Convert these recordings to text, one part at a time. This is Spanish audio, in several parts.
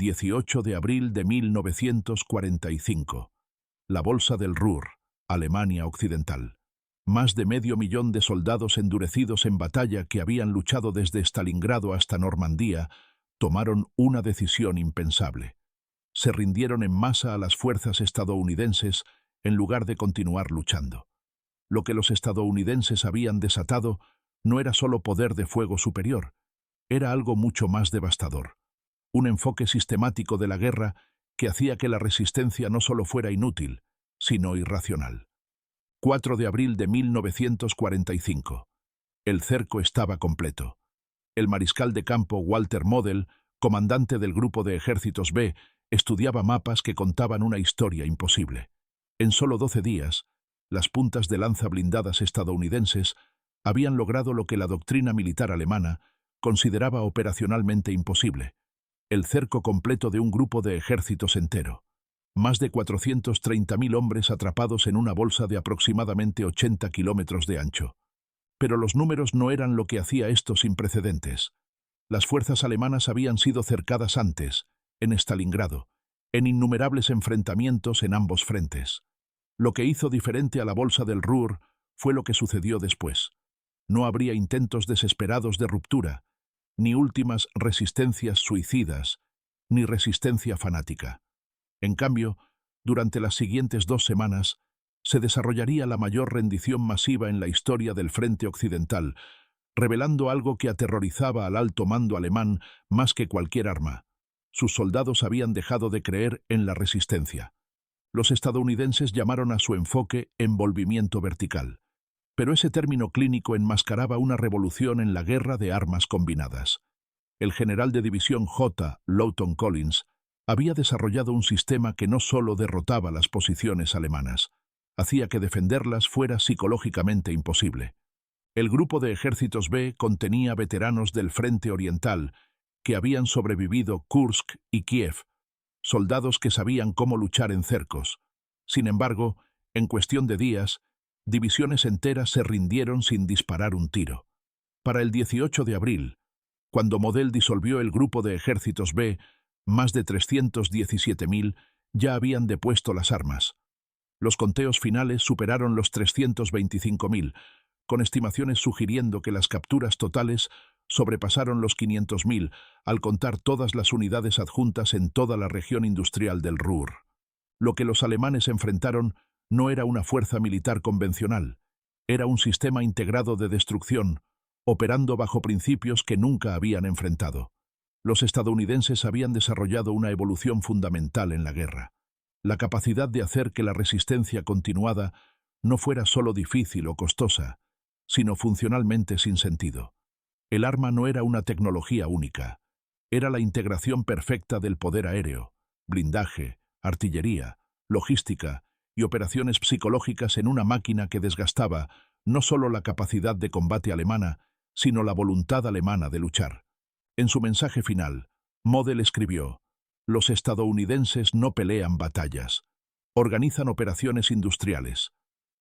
18 de abril de 1945. La Bolsa del Ruhr, Alemania Occidental. Más de 500.000 de soldados endurecidos en batalla que habían luchado desde Stalingrado hasta Normandía tomaron una decisión impensable. Se rindieron en masa a las fuerzas estadounidenses en lugar de continuar luchando. Lo que los estadounidenses habían desatado no era solo poder de fuego superior, era algo mucho más devastador. Un enfoque sistemático de la guerra que hacía que la resistencia no solo fuera inútil, sino irracional. 4 de abril de 1945. El cerco estaba completo. El mariscal de campo Walter Model, comandante del grupo de ejércitos B, estudiaba mapas que contaban una historia imposible. En solo 12 días, las puntas de lanza blindadas estadounidenses habían logrado lo que la doctrina militar alemana consideraba operacionalmente imposible: el cerco completo de un grupo de ejércitos entero. Más de 430.000 hombres atrapados en una bolsa de aproximadamente 80 kilómetros de ancho. Pero los números no eran lo que hacía esto sin precedentes. Las fuerzas alemanas habían sido cercadas antes, en Stalingrado, en innumerables enfrentamientos en ambos frentes. Lo que hizo diferente a la Bolsa del Ruhr fue lo que sucedió después. No habría intentos desesperados de ruptura, ni últimas resistencias suicidas, ni resistencia fanática. En cambio, durante las siguientes 2 semanas, se desarrollaría la mayor rendición masiva en la historia del frente occidental, revelando algo que aterrorizaba al alto mando alemán más que cualquier arma. Sus soldados habían dejado de creer en la resistencia. Los estadounidenses llamaron a su enfoque envolvimiento vertical. Pero ese término clínico enmascaraba una revolución en la guerra de armas combinadas. El general de división J. Lawton Collins había desarrollado un sistema que no solo derrotaba las posiciones alemanas, hacía que defenderlas fuera psicológicamente imposible. El grupo de ejércitos B contenía veteranos del Frente Oriental que habían sobrevivido Kursk y Kiev, soldados que sabían cómo luchar en cercos. Sin embargo, en cuestión de días, divisiones enteras se rindieron sin disparar un tiro. Para el 18 de abril, cuando Model disolvió el grupo de ejércitos B, más de 317.000 ya habían depuesto las armas. Los conteos finales superaron los 325.000, con estimaciones sugiriendo que las capturas totales sobrepasaron los 500.000 al contar todas las unidades adjuntas en toda la región industrial del Ruhr. Lo que los alemanes enfrentaron no era una fuerza militar convencional, era un sistema integrado de destrucción, operando bajo principios que nunca habían enfrentado. Los estadounidenses habían desarrollado una evolución fundamental en la guerra: la capacidad de hacer que la resistencia continuada no fuera solo difícil o costosa, sino funcionalmente sin sentido. El arma no era una tecnología única, era la integración perfecta del poder aéreo, blindaje, artillería, logística y operaciones psicológicas en una máquina que desgastaba no solo la capacidad de combate alemana, sino la voluntad alemana de luchar. En su mensaje final, Model escribió: «Los estadounidenses no pelean batallas, organizan operaciones industriales.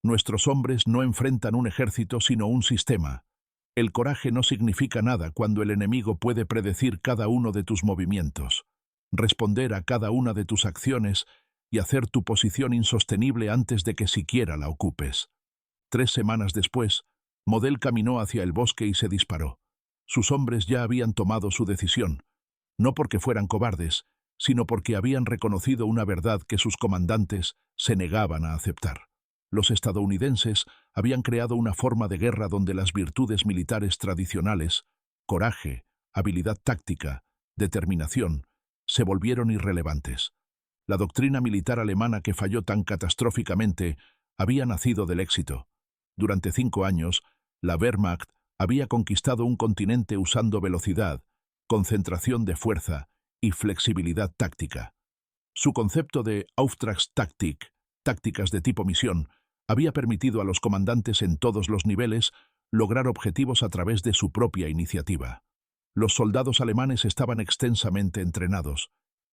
Nuestros hombres no enfrentan un ejército sino un sistema. El coraje no significa nada cuando el enemigo puede predecir cada uno de tus movimientos, responder a cada una de tus acciones y hacer tu posición insostenible antes de que siquiera la ocupes». 3 semanas después, Model caminó hacia el bosque y se disparó. Sus hombres ya habían tomado su decisión, no porque fueran cobardes, sino porque habían reconocido una verdad que sus comandantes se negaban a aceptar. Los estadounidenses habían creado una forma de guerra donde las virtudes militares tradicionales, coraje, habilidad táctica, determinación, se volvieron irrelevantes. La doctrina militar alemana que falló tan catastróficamente había nacido del éxito. Durante 5 años, la Wehrmacht había conquistado un continente usando velocidad, concentración de fuerza y flexibilidad táctica. Su concepto de Auftragstaktik, tácticas de tipo misión, había permitido a los comandantes en todos los niveles lograr objetivos a través de su propia iniciativa. Los soldados alemanes estaban extensamente entrenados.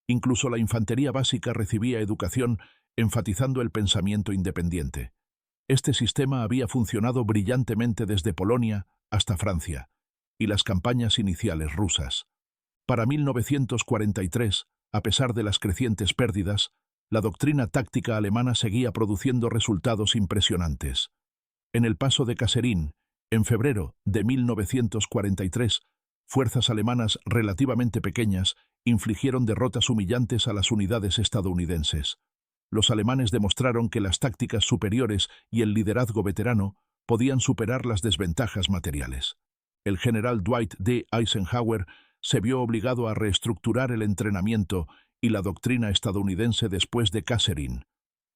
Incluso la infantería básica recibía educación enfatizando el pensamiento independiente. Este sistema había funcionado brillantemente desde Polonia hasta Francia y las campañas iniciales rusas. Para 1943, A pesar de las crecientes pérdidas, la doctrina táctica alemana seguía produciendo resultados impresionantes. En el paso de Kasserine, en febrero de 1943, fuerzas alemanas relativamente pequeñas infligieron derrotas humillantes a las unidades estadounidenses. Los alemanes demostraron que las tácticas superiores y el liderazgo veterano podían superar las desventajas materiales. El general Dwight D. Eisenhower se vio obligado a reestructurar el entrenamiento y la doctrina estadounidense después de Kasserine.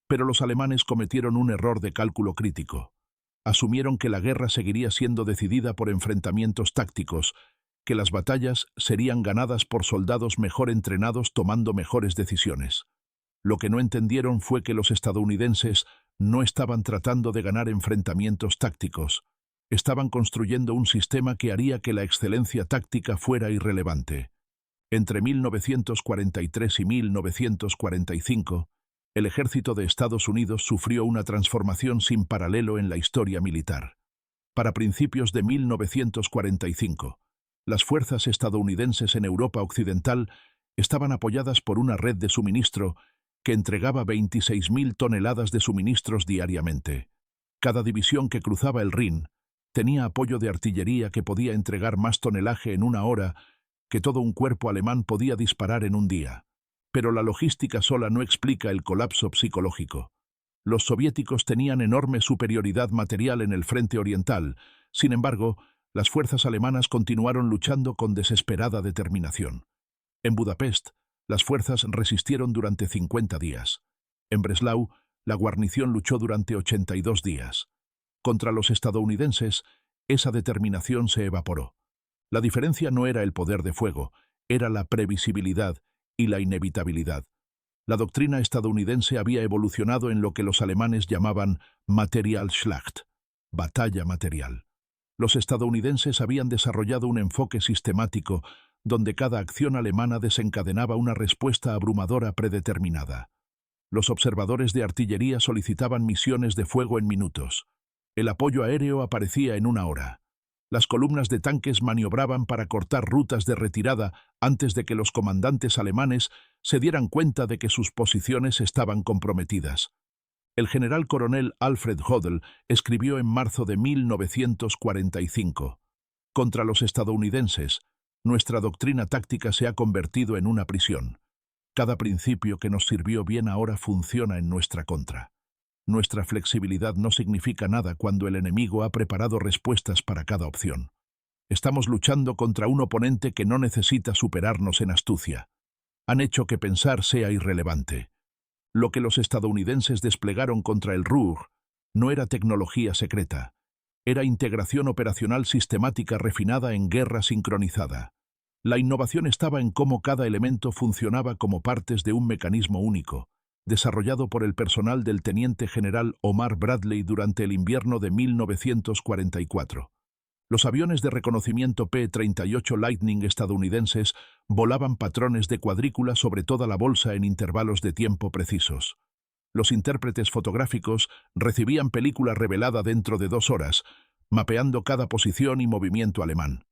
Pero los alemanes cometieron un error de cálculo crítico. Asumieron que la guerra seguiría siendo decidida por enfrentamientos tácticos, que las batallas serían ganadas por soldados mejor entrenados tomando mejores decisiones. Lo que no entendieron fue que los estadounidenses no estaban tratando de ganar enfrentamientos tácticos. Estaban construyendo un sistema que haría que la excelencia táctica fuera irrelevante. Entre 1943 y 1945, el ejército de Estados Unidos sufrió una transformación sin paralelo en la historia militar. Para principios de 1945, las fuerzas estadounidenses en Europa Occidental estaban apoyadas por una red de suministro que entregaba 26.000 toneladas de suministros diariamente. Cada división que cruzaba el Rin tenía apoyo de artillería que podía entregar más tonelaje en una hora que todo un cuerpo alemán podía disparar en un día. Pero la logística sola no explica el colapso psicológico. Los soviéticos tenían enorme superioridad material en el frente oriental. Sin embargo, las fuerzas alemanas continuaron luchando con desesperada determinación. En Budapest, las fuerzas resistieron durante 50 días. En Breslau, la guarnición luchó durante 82 días. Contra los estadounidenses, esa determinación se evaporó. La diferencia no era el poder de fuego, era la previsibilidad y la inevitabilidad. La doctrina estadounidense había evolucionado en lo que los alemanes llamaban Materialschlacht, batalla material. Los estadounidenses habían desarrollado un enfoque sistemático donde cada acción alemana desencadenaba una respuesta abrumadora predeterminada. Los observadores de artillería solicitaban misiones de fuego en minutos. El apoyo aéreo aparecía en una hora. Las columnas de tanques maniobraban para cortar rutas de retirada antes de que los comandantes alemanes se dieran cuenta de que sus posiciones estaban comprometidas. El general coronel Alfred Jodl escribió en marzo de 1945: «Contra los estadounidenses, nuestra doctrina táctica se ha convertido en una prisión. Cada principio que nos sirvió bien ahora funciona en nuestra contra. Nuestra flexibilidad no significa nada cuando el enemigo ha preparado respuestas para cada opción. Estamos luchando contra un oponente que no necesita superarnos en astucia. Han hecho que pensar sea irrelevante. Lo que los estadounidenses desplegaron contra el Ruhr no era tecnología secreta. Era integración operacional sistemática refinada en guerra sincronizada. La innovación estaba en cómo cada elemento funcionaba como partes de un mecanismo único, desarrollado por el personal del teniente general Omar Bradley durante el invierno de 1944. Los aviones de reconocimiento P-38 Lightning estadounidenses volaban patrones de cuadrícula sobre toda la bolsa en intervalos de tiempo precisos. Los intérpretes fotográficos recibían película revelada dentro de 2 horas, mapeando cada posición y movimiento alemán.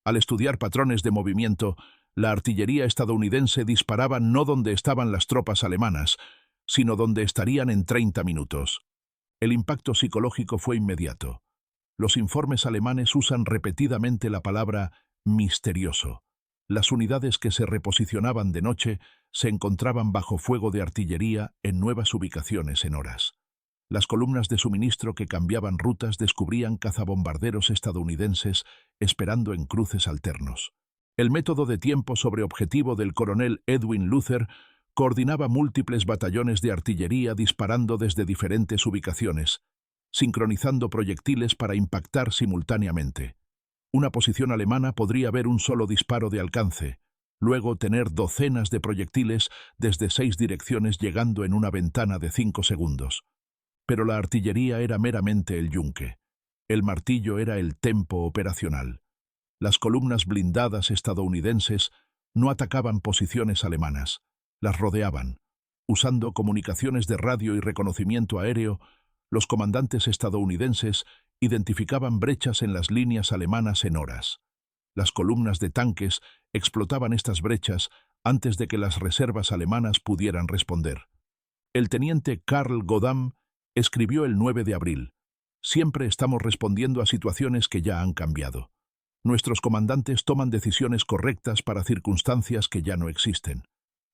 Al estudiar patrones de movimiento, la artillería estadounidense disparaba no donde estaban las tropas alemanas, sino donde estarían en 30 minutos. El impacto psicológico fue inmediato. Los informes alemanes usan repetidamente la palabra misterioso. Las unidades que se reposicionaban de noche se encontraban bajo fuego de artillería en nuevas ubicaciones en horas. Las columnas de suministro que cambiaban rutas descubrían cazabombarderos estadounidenses esperando en cruces alternos. El método de tiempo sobre objetivo del coronel Edwin Luther coordinaba múltiples batallones de artillería disparando desde diferentes ubicaciones, sincronizando proyectiles para impactar simultáneamente. Una posición alemana podría ver un solo disparo de alcance, luego tener docenas de proyectiles desde 6 direcciones llegando en una ventana de 5 segundos. Pero la artillería era meramente el yunque. El martillo era el tempo operacional. Las columnas blindadas estadounidenses no atacaban posiciones alemanas, las rodeaban. Usando comunicaciones de radio y reconocimiento aéreo, los comandantes estadounidenses identificaban brechas en las líneas alemanas en horas. Las columnas de tanques explotaban estas brechas antes de que las reservas alemanas pudieran responder. El teniente Karl Godam escribió el 9 de abril: «Siempre estamos respondiendo a situaciones que ya han cambiado. Nuestros comandantes toman decisiones correctas para circunstancias que ya no existen.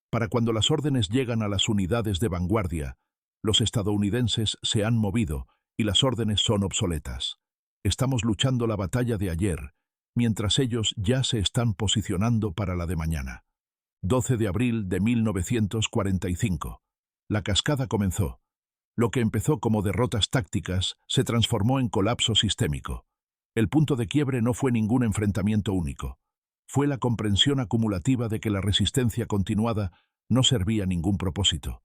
Para cuando las órdenes llegan a las unidades de vanguardia, los estadounidenses se han movido y las órdenes son obsoletas. Estamos luchando la batalla de ayer, mientras ellos ya se están posicionando para la de mañana». 12 de abril de 1945. La cascada comenzó. Lo que empezó como derrotas tácticas se transformó en colapso sistémico. El punto de quiebre no fue ningún enfrentamiento único. Fue la comprensión acumulativa de que la resistencia continuada no servía a ningún propósito.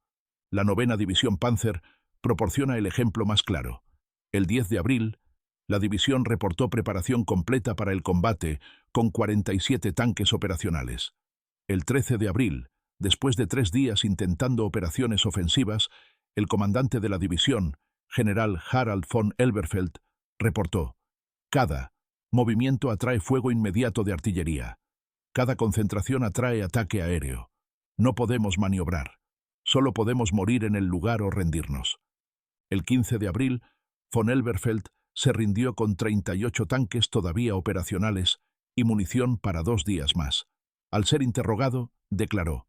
La 9ª División Panzer proporciona el ejemplo más claro. El 10 de abril, la división reportó preparación completa para el combate con 47 tanques operacionales. El 13 de abril, después de 3 días intentando operaciones ofensivas, el comandante de la división, general Harald von Elberfeld, reportó: «Cada movimiento atrae fuego inmediato de artillería. Cada concentración atrae ataque aéreo. No podemos maniobrar. Solo podemos morir en el lugar o rendirnos». El 15 de abril, von Elberfeld se rindió con 38 tanques todavía operacionales y munición para 2 días más. Al ser interrogado, declaró: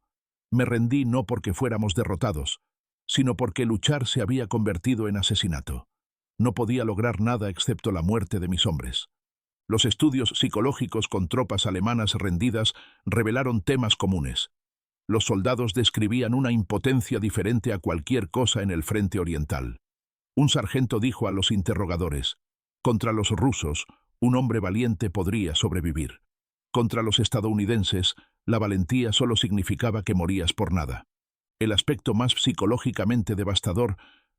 «Me rendí no porque fuéramos derrotados, sino porque luchar se había convertido en asesinato. No podía lograr nada excepto la muerte de mis hombres». Los estudios psicológicos con tropas alemanas rendidas revelaron temas comunes. Los soldados describían una impotencia diferente a cualquier cosa en el frente oriental. Un sargento dijo a los interrogadores: «Contra los rusos, un hombre valiente podría sobrevivir. Contra los estadounidenses, la valentía solo significaba que morías por nada». El aspecto más psicológicamente devastador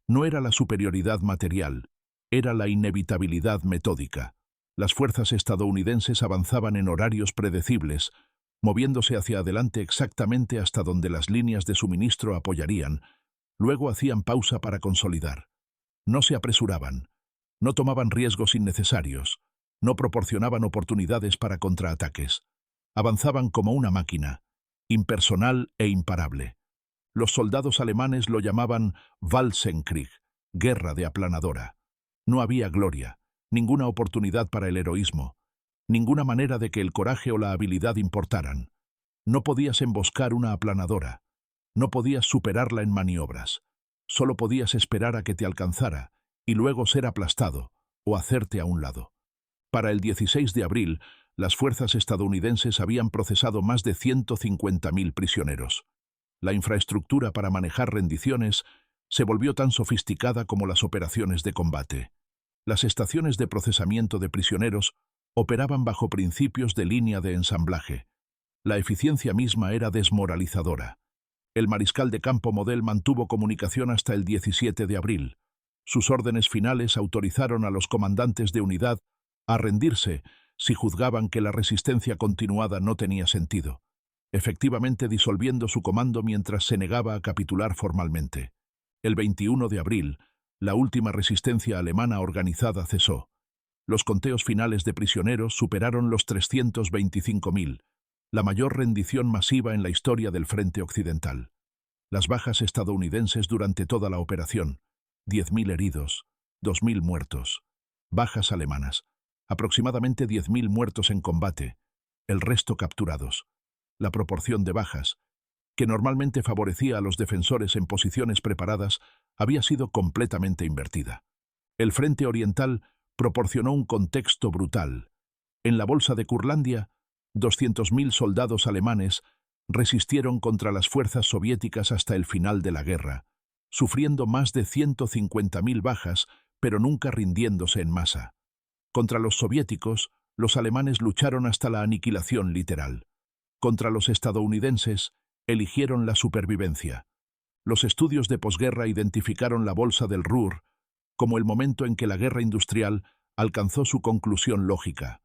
no era la superioridad material, era la inevitabilidad metódica. Las fuerzas estadounidenses avanzaban en horarios predecibles, moviéndose hacia adelante exactamente hasta donde las líneas de suministro apoyarían. Luego hacían pausa para consolidar. No se apresuraban, no tomaban riesgos innecesarios, no proporcionaban oportunidades para contraataques. Avanzaban como una máquina, impersonal e imparable. Los soldados alemanes lo llamaban Walzenkrieg, guerra de aplanadora. No había gloria, ninguna oportunidad para el heroísmo, ninguna manera de que el coraje o la habilidad importaran. No podías emboscar una aplanadora, no podías superarla en maniobras. Solo podías esperar a que te alcanzara y luego ser aplastado o hacerte a un lado. Para el 16 de abril, las fuerzas estadounidenses habían procesado más de 150.000 prisioneros. La infraestructura para manejar rendiciones se volvió tan sofisticada como las operaciones de combate. Las estaciones de procesamiento de prisioneros operaban bajo principios de línea de ensamblaje. La eficiencia misma era desmoralizadora. El mariscal de campo Model mantuvo comunicación hasta el 17 de abril. Sus órdenes finales autorizaron a los comandantes de unidad a rendirse si juzgaban que la resistencia continuada no tenía sentido, efectivamente disolviendo su comando mientras se negaba a capitular formalmente. El 21 de abril, la última resistencia alemana organizada cesó. Los conteos finales de prisioneros superaron los 325.000, la mayor rendición masiva en la historia del frente occidental. Las bajas estadounidenses durante toda la operación: 10.000 heridos, 2.000 muertos. Bajas alemanas: aproximadamente 10.000 muertos en combate, el resto capturados. La proporción de bajas, que normalmente favorecía a los defensores en posiciones preparadas, había sido completamente invertida. El frente oriental proporcionó un contexto brutal. En la bolsa de Curlandia, 200.000 soldados alemanes resistieron contra las fuerzas soviéticas hasta el final de la guerra, sufriendo más de 150.000 bajas, pero nunca rindiéndose en masa. Contra los soviéticos, los alemanes lucharon hasta la aniquilación literal. Contra los estadounidenses, eligieron la supervivencia. Los estudios de posguerra identificaron la bolsa del Ruhr como el momento en que la guerra industrial alcanzó su conclusión lógica.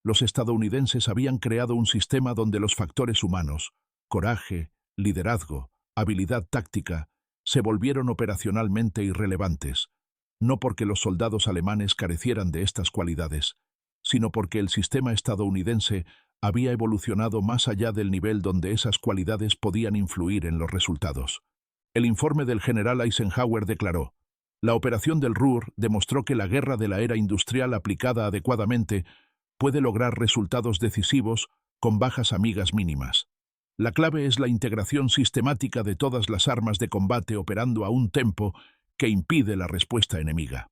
Los estadounidenses habían creado un sistema donde los factores humanos, coraje, liderazgo, habilidad táctica, se volvieron operacionalmente irrelevantes, no porque los soldados alemanes carecieran de estas cualidades, sino porque el sistema estadounidense había evolucionado más allá del nivel donde esas cualidades podían influir en los resultados. El informe del general Eisenhower declaró: la operación del Ruhr demostró que la guerra de la era industrial aplicada adecuadamente puede lograr resultados decisivos con bajas amigas mínimas. La clave es la integración sistemática de todas las armas de combate operando a un tempo que impide la respuesta enemiga.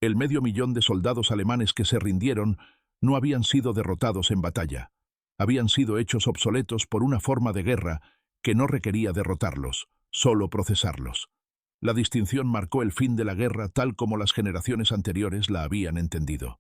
El 500.000 de soldados alemanes que se rindieron no habían sido derrotados en batalla. Habían sido hechos obsoletos por una forma de guerra que no requería derrotarlos, solo procesarlos. La distinción marcó el fin de la guerra tal como las generaciones anteriores la habían entendido.